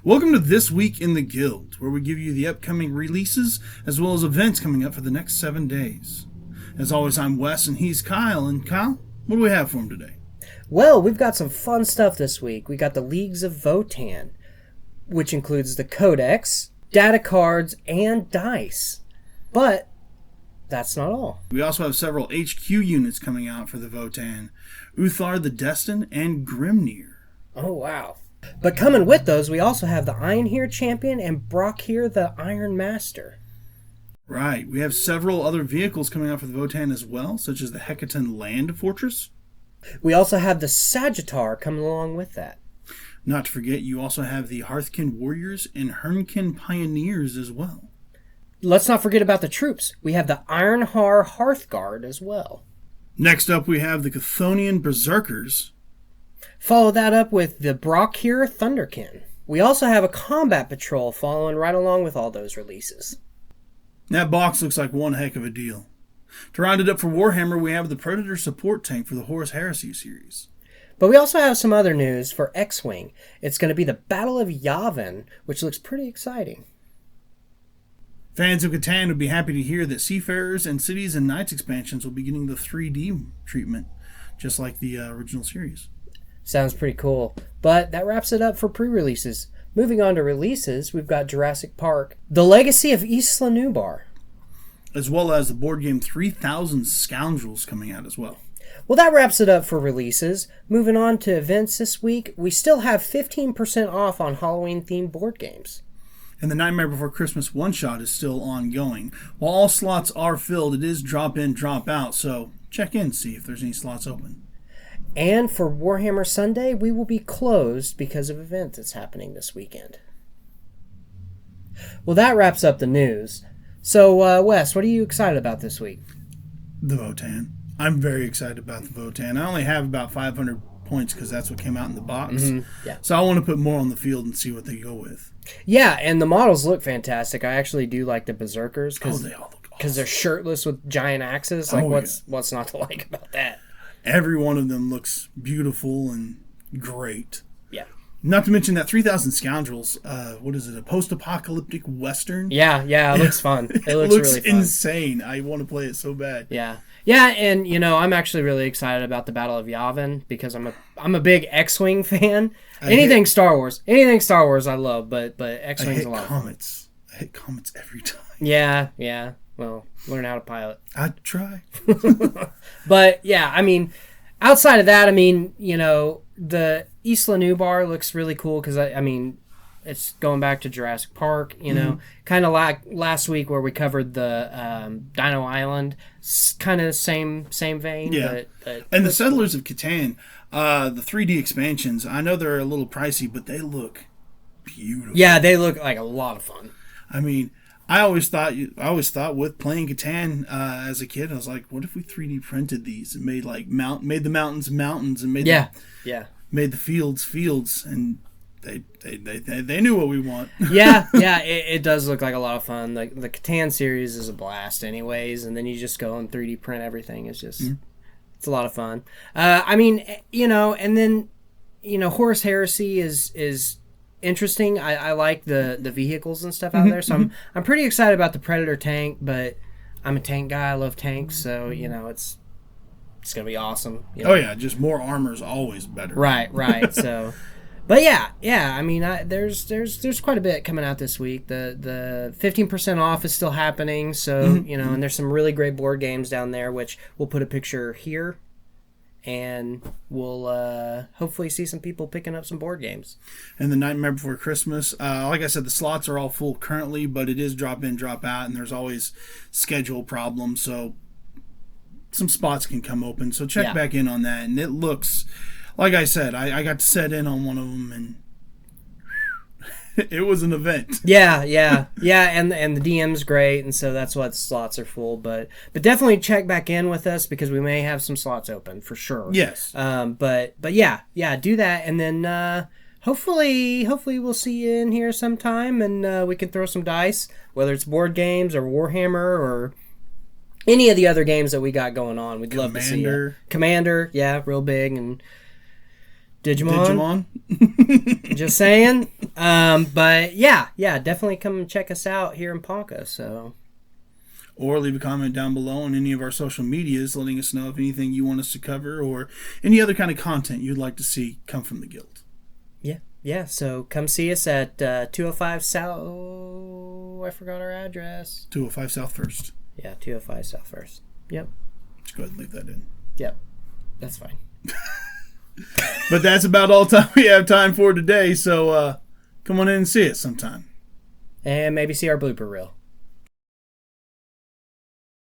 Welcome to This Week in the Guild, where we give you the upcoming releases as well as events coming up for the next 7 days. As always, I'm Wes and he's Kyle. And Kyle, what do we have for him today? Well, we've got some fun stuff this week. We got the Leagues of Votann, which includes the Codex, data cards, and dice. But that's not all. We also have several HQ units coming out for the Votann: Uthar the Destined and Grimnir. Oh, wow. But coming with those, we also have the Einhir Champion and Brockhyr the Iron Master. Right. We have several other vehicles coming out for the Votann as well, such as the Hecatan Land Fortress. We also have the Sagittar coming along with that. Not to forget, you also have the Hearthkin Warriors and Hernkin Pioneers as well. Let's not forget about the troops. We have the Ironhar Hearthguard as well. Next up, we have the Chthonian Berserkers. Follow that up with the Brockhyr Thunderkin. We also have a combat patrol following right along with all those releases. That box looks like one heck of a deal. To round it up for Warhammer, we have the Predator support tank for the Horus Heresy series. But we also have some other news for X-Wing. It's going to be the Battle of Yavin, which looks pretty exciting. Fans of Catan would be happy to hear that Seafarers and Cities and Knights expansions will be getting the 3D treatment, just like the original series. Sounds pretty cool. But that wraps it up for pre-releases. Moving on to releases, we've got Jurassic Park, The Legacy of Isla Nublar, as well as the board game 3000 Scoundrels coming out as well. Well, that wraps it up for releases. Moving on to events this week, we still have 15% off on Halloween-themed board games. And the Nightmare Before Christmas one-shot is still ongoing. While all slots are filled, it is drop in, drop out, so check in, see if there's any slots open. And for Warhammer Sunday, we will be closed because of an event that's happening this weekend. Well, that wraps up the news. So, Wes, what are you excited about this week? The Votann. I'm very excited about the Votann. I only have about 500 points because that's what came out in the box. Mm-hmm. Yeah. So I want to put more on the field and see what they go with. Yeah, and the models look fantastic. I actually do like the Berserkers. They all look awesome. Because they're shirtless with giant axes. Like, what's not to like about that? Every one of them looks beautiful and great. Yeah. Not to mention that 3000 Scoundrels, what is it, a post-apocalyptic western? Yeah, it looks fun. It looks really fun. Insane. I want to play it so bad. Yeah, and I'm actually really excited about the Battle of Yavin because I'm a big X-Wing fan. Anything Star Wars I love, but X-Wing's a lot of fun. I hit comets every time. Yeah. Well, learn how to pilot. I'd try. But yeah, I mean, outside of that, I mean, the Isla Nublar looks really cool because I mean, it's going back to Jurassic Park. Kind of like last week where we covered the Dino Island, kind of same vein. Yeah. But and the Settlers of Catan, the 3D expansions. I know they're a little pricey, but they look beautiful. Yeah, they look like a lot of fun. I mean, I always thought with playing Catan as a kid, I was like, what if we 3D printed these and made made the mountains mountains and made the fields, and they knew what we want. yeah, it does look like a lot of fun. The Catan series is a blast, anyways, and then you just go and 3D print everything. It's just it's a lot of fun. I mean, and then Horus Heresy is interesting. I like the vehicles and stuff out there, so I'm pretty excited about the Predator tank. But I'm a tank guy. I love tanks, so it's gonna be awesome. Oh yeah, just more armor is always better. Right. So, but yeah. I mean, there's quite a bit coming out this week. The 15% off is still happening. So and there's some really great board games down there, which we'll put a picture here. And we'll hopefully see some people picking up some board games. And the Nightmare Before Christmas, like I said, the slots are all full currently, but it is drop in, drop out, and there's always schedule problems, so some spots can come open. So check back in on that. And it looks, like I said, I got to set in on one of them, and it was an event. Yeah, and the DM's great, and so that's why the slots are full. But definitely check back in with us because we may have some slots open for sure. Yes. But yeah, do that, and then hopefully we'll see you in here sometime, and we can throw some dice, whether it's board games or Warhammer or any of the other games that we got going on. We'd love to see you. Commander, yeah, real big, and Digimon. Just saying. But yeah, definitely come and check us out here in Ponca. So, or leave a comment down below on any of our social medias, letting us know if anything you want us to cover or any other kind of content you'd like to see come from the guild. Yeah. So come see us at 205 South. I forgot our address. 205 South First. Yeah, 205 South First. Yep. Just go ahead and leave that in. Yep. That's fine. But that's about all time we have time for today. So come on in and see it sometime. And maybe see our blooper reel.